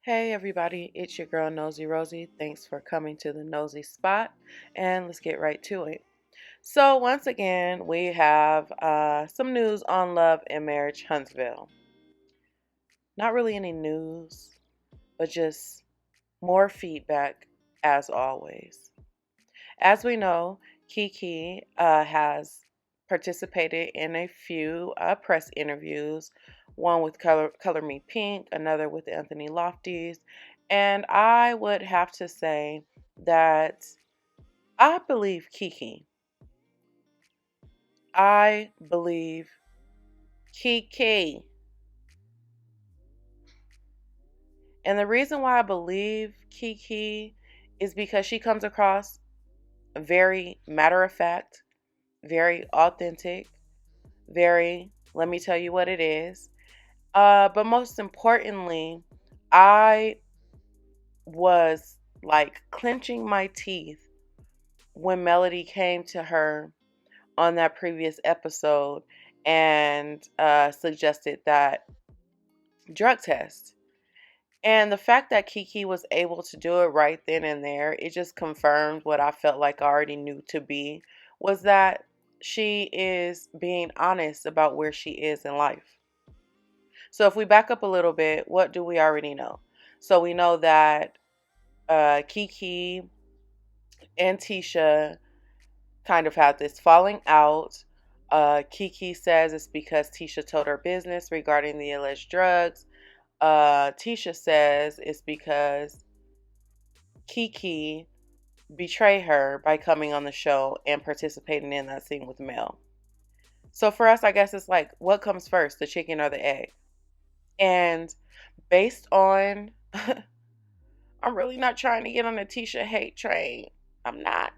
Hey everybody, it's your girl Nosy Rosie. Thanks for coming to the Nosy Spot, and let's get right to it. So once again, we have some news on love and marriage Huntsville. Not really any news, but just more feedback as always. As we know, KeKe has participated in a few press interviews, one with Color Me Pink, another with Anthony Lofty's, and I would have to say that I believe KeKe. I believe KeKe. And the reason why I believe KeKe is because she comes across very matter of fact, very authentic, very, let me tell you what it is. But most importantly, I was like clenching my teeth when Melody came to her on that previous episode and suggested that drug test. And the fact that KeKe was able to do it right then and there, it just confirmed what I felt like I already knew to be, was that she is being honest about where she is in life. So if we back up a little bit, what do we already know? So we know that KeKe and Tisha kind of had this falling out. KeKe says it's because Tisha told her business regarding the alleged drugs. Tisha says it's because KeKe betrayed her by coming on the show and participating in that scene with Mel. So for us, I guess it's like, what comes first, the chicken or the egg? And based on, I'm really not trying to get on the Tisha hate train. I'm not.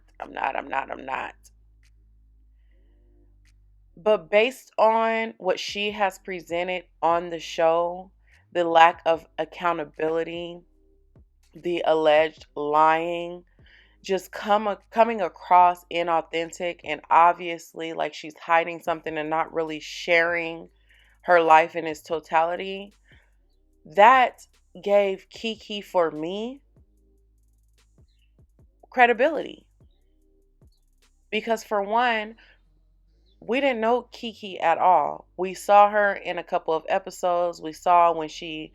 But based on what she has presented on the show, the lack of accountability, the alleged lying, just coming across inauthentic and obviously like she's hiding something and not really sharing her life in its totality, that gave KeKe for me credibility. Because for one, we didn't know KeKe at all. We saw her in a couple of episodes. We saw when she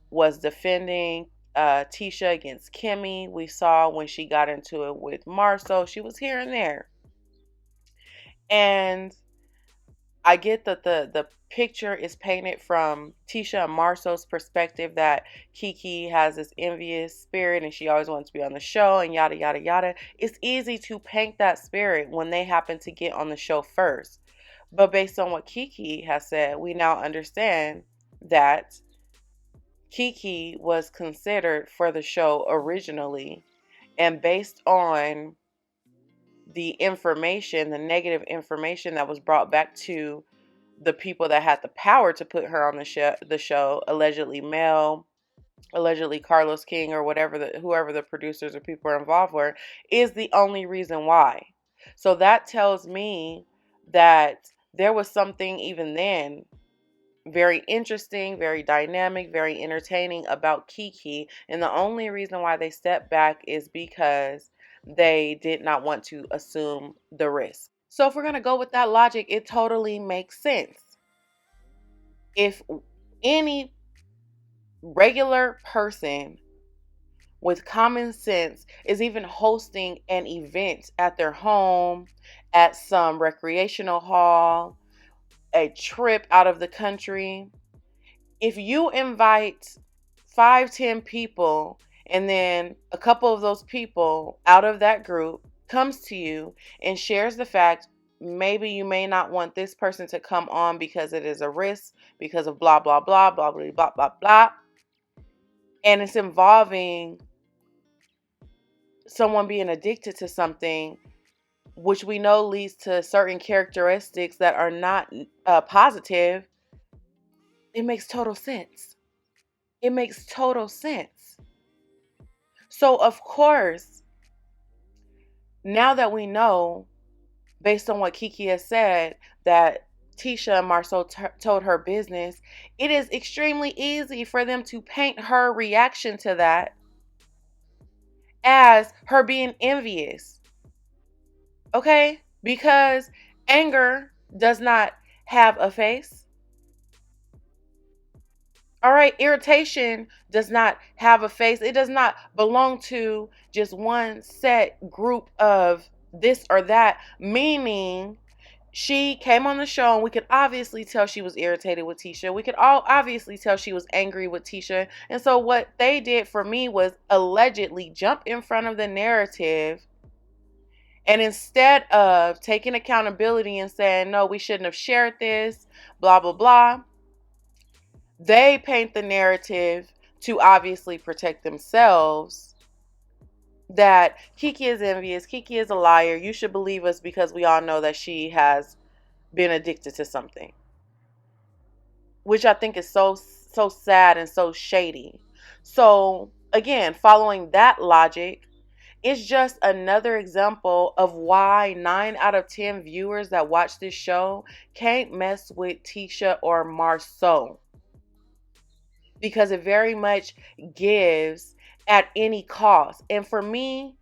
was defending Tisha against Kimmy. We saw when she got into it with Marsue. She was here and there. And I get that the picture is painted from Tisha and Marsue's perspective, that KeKe has this envious spirit and she always wants to be on the show and yada yada yada. It's easy to paint that spirit when they happen to get on the show first. But based on what KeKe has said, we now understand that KeKe was considered for the show originally, and based on the information, the negative information that was brought back to the people that had the power to put her on the show, allegedly Mel, allegedly Carlos King, or whoever the producers or people are involved were, is the only reason why. So that tells me that there was something even then very interesting, very dynamic, very entertaining about KeKe, and the only reason why they stepped back is because they did not want to assume the risk. So if we're going to go with that logic, it totally makes sense. If any regular person with common sense is even hosting an event at their home, at some recreational hall, a trip out of the country, if you invite 5, 10 people, and then a couple of those people out of that group comes to you and shares the fact, maybe you may not want this person to come on because it is a risk, because of blah blah blah blah blah blah blah blah, and it's involving someone being addicted to something, which we know leads to certain characteristics that are not positive, it makes total sense. It makes total sense. So, of course, now that we know, based on what KeKe has said, that Tisha and Marsue told her business, it is extremely easy for them to paint her reaction to that as her being envious. Okay? Because anger does not have a face. All right, irritation does not have a face. It does not belong to just one set group of this or that, meaning she came on the show and we could obviously tell she was irritated with Tisha. We could all obviously tell she was angry with Tisha. And so what they did for me was allegedly jump in front of the narrative, and instead of taking accountability and saying, no, we shouldn't have shared this, blah, blah, blah, they paint the narrative to obviously protect themselves that KeKe is envious, KeKe is a liar. You should believe us because we all know that she has been addicted to something. Which I think is so sad and so shady. So again, following that logic, it's just another example of why 9 out of 10 viewers that watch this show can't mess with Tisha or Marsue. Because it very much gives at any cost. And for me,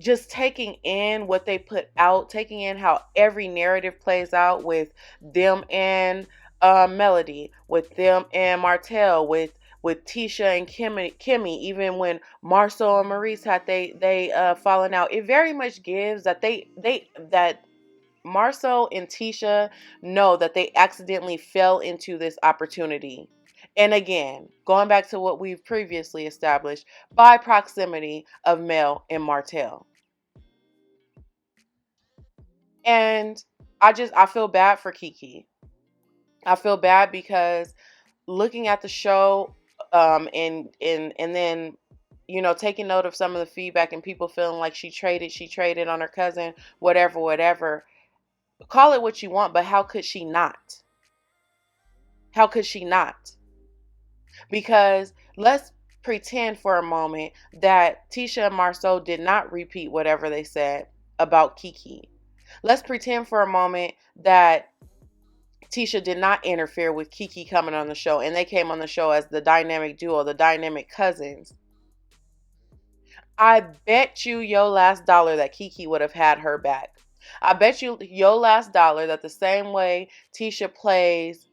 just taking in what they put out, taking in how every narrative plays out with them and Melody, with them and Martell, with Tisha and Kimmy, even when Marsue and Maurice had they fallen out, it very much gives that that Marsue and Tisha know that they accidentally fell into this opportunity. And again, going back to what we've previously established, by proximity of Mel and Martell. And I feel bad for KeKe. I feel bad because looking at the show, and then taking note of some of the feedback and people feeling like she traded on her cousin, whatever. Call it what you want, but how could she not? How could she not? Because let's pretend for a moment that Tisha and Marsue did not repeat whatever they said about KeKe. Let's pretend for a moment that Tisha did not interfere with KeKe coming on the show and they came on the show as the dynamic duo, the dynamic cousins. I bet you your last dollar that KeKe would have had her back. I bet you your last dollar that the same way Tisha plays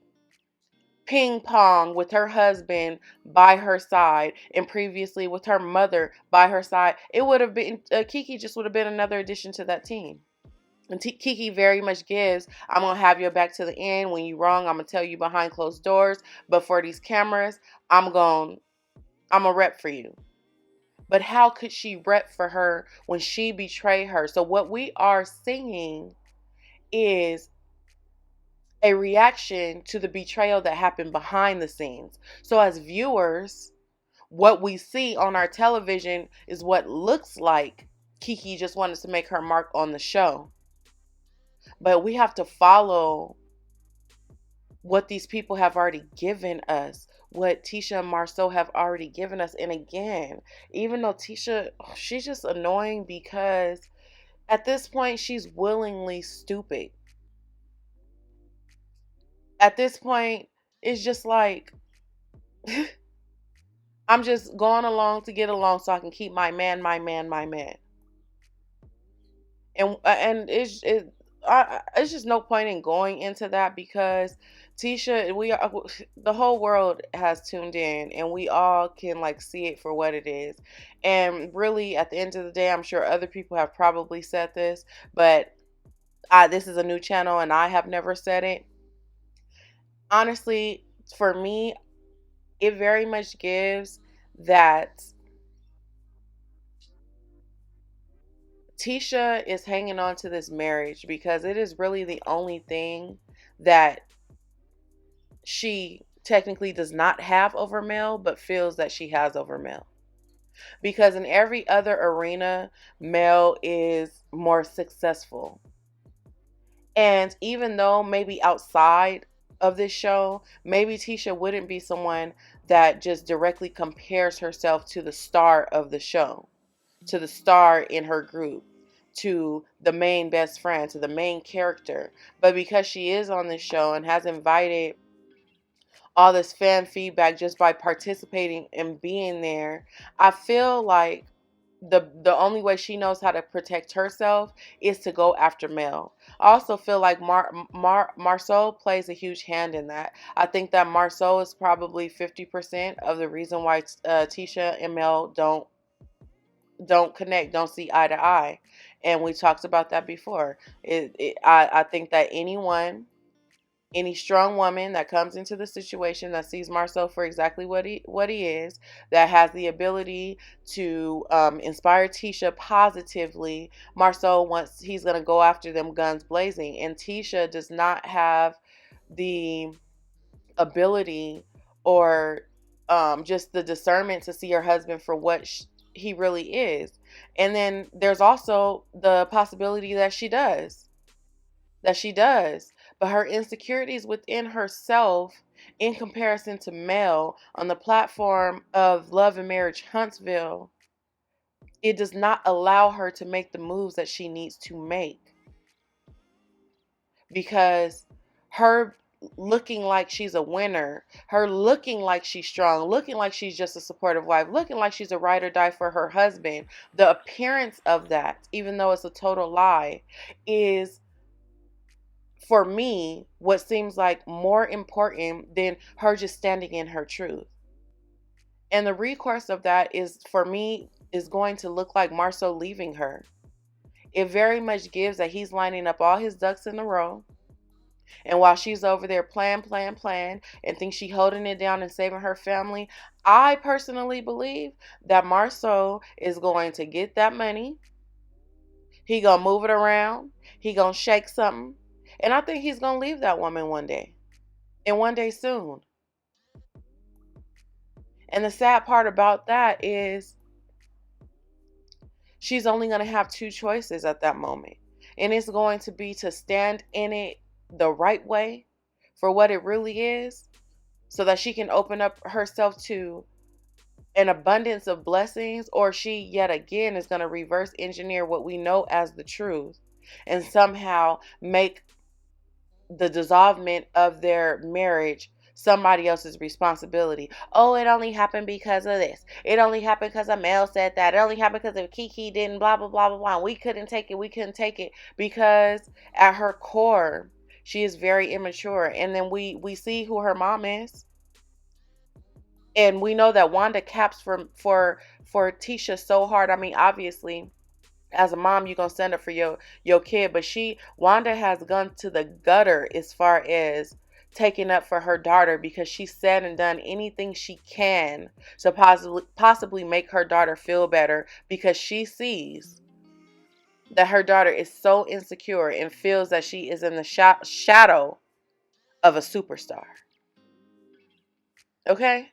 ping pong with her husband by her side and previously with her mother by her side, it would have been KeKe just would have been another addition to that team. And KeKe very much gives, I'm going to have your back to the end. When you're wrong, I'm going to tell you behind closed doors. But for these cameras, I'm a rep for you. But how could she rep for her when she betrayed her? So what we are seeing is a reaction to the betrayal that happened behind the scenes. So as viewers, what we see on our television is what looks like KeKe just wanted to make her mark on the show. But we have to follow what these people have already given us, what Tisha and Marsue have already given us. And again, even though Tisha, she's just annoying because at this point, she's willingly stupid. At this point, it's just like, I'm just going along to get along so I can keep my man. And it's just no point in going into that because Tisha, the whole world has tuned in and we all can like see it for what it is. And really, at the end of the day, I'm sure other people have probably said this, but this is a new channel and I have never said it. Honestly, for me, it very much gives that Tisha is hanging on to this marriage because it is really the only thing that she technically does not have over Mel, but feels that she has over Mel. Because in every other arena, Mel is more successful. And even though maybe outside of this show, maybe Tisha wouldn't be someone that just directly compares herself to the star of the show, to the star in her group. to the main best friend, to the main character. But because she is on this show and has invited all this fan feedback just by participating and being there, I feel like the only way she knows how to protect herself is to go after Mel. I also feel like Marsue plays a huge hand in that. I think that Marsue is probably 50% of the reason why Tisha and Mel don't connect, don't see eye to eye. And we talked about that before. I think that any strong woman that comes into the situation, that sees Marsue for exactly what he is, that has the ability to inspire Tisha positively, Marsue wants he's gonna go after them guns blazing, and Tisha does not have the ability or just the discernment to see her husband for what he really is. And then there's also the possibility that she does. But her insecurities within herself, in comparison to Mel on the platform of Love and Marriage Huntsville, it does not allow her to make the moves that she needs to make. Because her looking like she's a winner, her looking like she's strong, looking like she's just a supportive wife, looking like she's a ride or die for her husband, the appearance of that, even though it's a total lie, is, for me, what seems like more important than her just standing in her truth. And the recourse of that is, for me, is going to look like Marsue leaving her. It very much gives that he's lining up all his ducks in a row. And while she's over there playing, and thinks she's holding it down and saving her family, I personally believe that Marsue is going to get that money. He gonna move it around. He gonna shake something. And I think he's gonna leave that woman one day. And one day soon. And the sad part about that is she's only going to have two choices at that moment. And it's going to be to stand in it the right way for what it really is, so that she can open up herself to an abundance of blessings, or she yet again is going to reverse engineer what we know as the truth and somehow make the dissolvement of their marriage somebody else's responsibility. Oh, it only happened because of this. It only happened because a male said that. It only happened because if KeKe didn't blah, blah, blah, blah, blah. We couldn't take it. We couldn't take it because at her core, she is very immature. And then we see who her mom is. And we know that Wanda caps for Tisha so hard. I mean, obviously, as a mom, you're gonna stand up for your kid, but Wanda has gone to the gutter as far as taking up for her daughter, because she said and done anything she can to possibly make her daughter feel better, because she sees that her daughter is so insecure and feels that she is in the shadow of a superstar. Okay?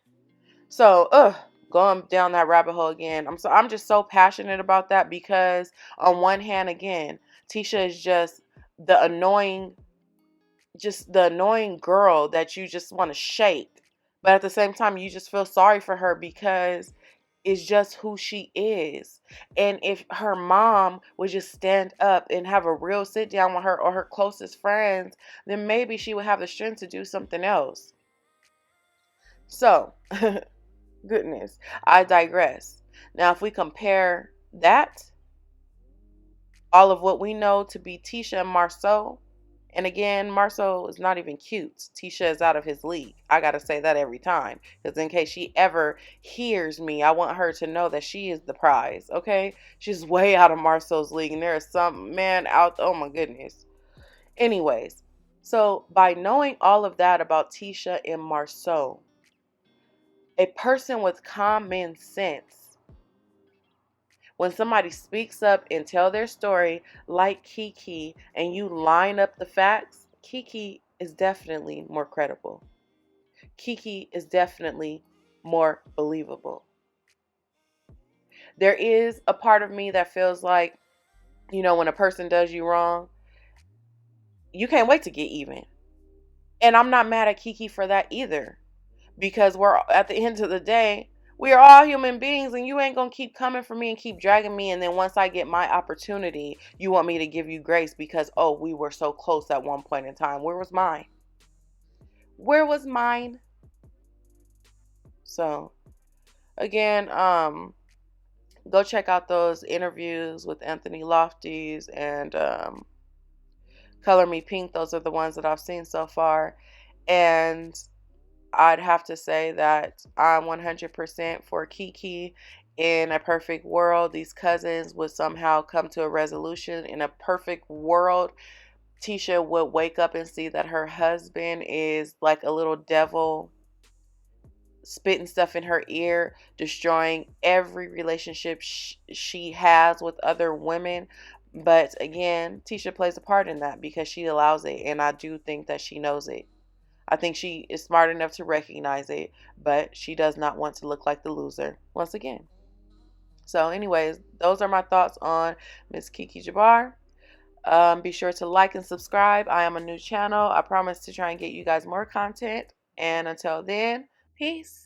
So, going down that rabbit hole again. I'm just so passionate about that, because on one hand, again, Tisha is just the annoying girl that you just want to shake. But at the same time, you just feel sorry for her because it's just who she is. And if her mom would just stand up and have a real sit down with her or her closest friends, then maybe she would have the strength to do something else. So, goodness, I digress. Now, if we compare that, all of what we know to be Tisha and Marsue, and again, Marsue is not even cute. Tisha is out of his league. I got to say that every time, because in case she ever hears me, I want her to know that she is the prize, okay? She's way out of Marsue's league, and there is some man out, oh my goodness. Anyways, so by knowing all of that about Tisha and Marsue, a person with common sense, when somebody speaks up and tell their story like KeKe, and you line up the facts, KeKe is definitely more credible. KeKe is definitely more believable. There is a part of me that feels like, when a person does you wrong, you can't wait to get even. And I'm not mad at KeKe for that either, because we're at the end of the day, We are all human beings, and you ain't gonna keep coming for me and keep dragging me. And then once I get my opportunity, you want me to give you grace because, oh, we were so close at one point in time. Where was mine? Where was mine? So, again, go check out those interviews with Anthony Lofties and Color Me Pink. Those are the ones that I've seen so far. And I'd have to say that I'm 100% for KeKe. In a perfect world, these cousins would somehow come to a resolution. In a perfect world, Tisha would wake up and see that her husband is like a little devil spitting stuff in her ear, destroying every relationship she has with other women. But again, Tisha plays a part in that because she allows it, and I do think that she knows it. I think she is smart enough to recognize it, but she does not want to look like the loser once again. So, anyways, those are my thoughts on Miss KeKe Jabbar. Be sure to like and subscribe. I am a new channel. I promise to try and get you guys more content. And until then, peace.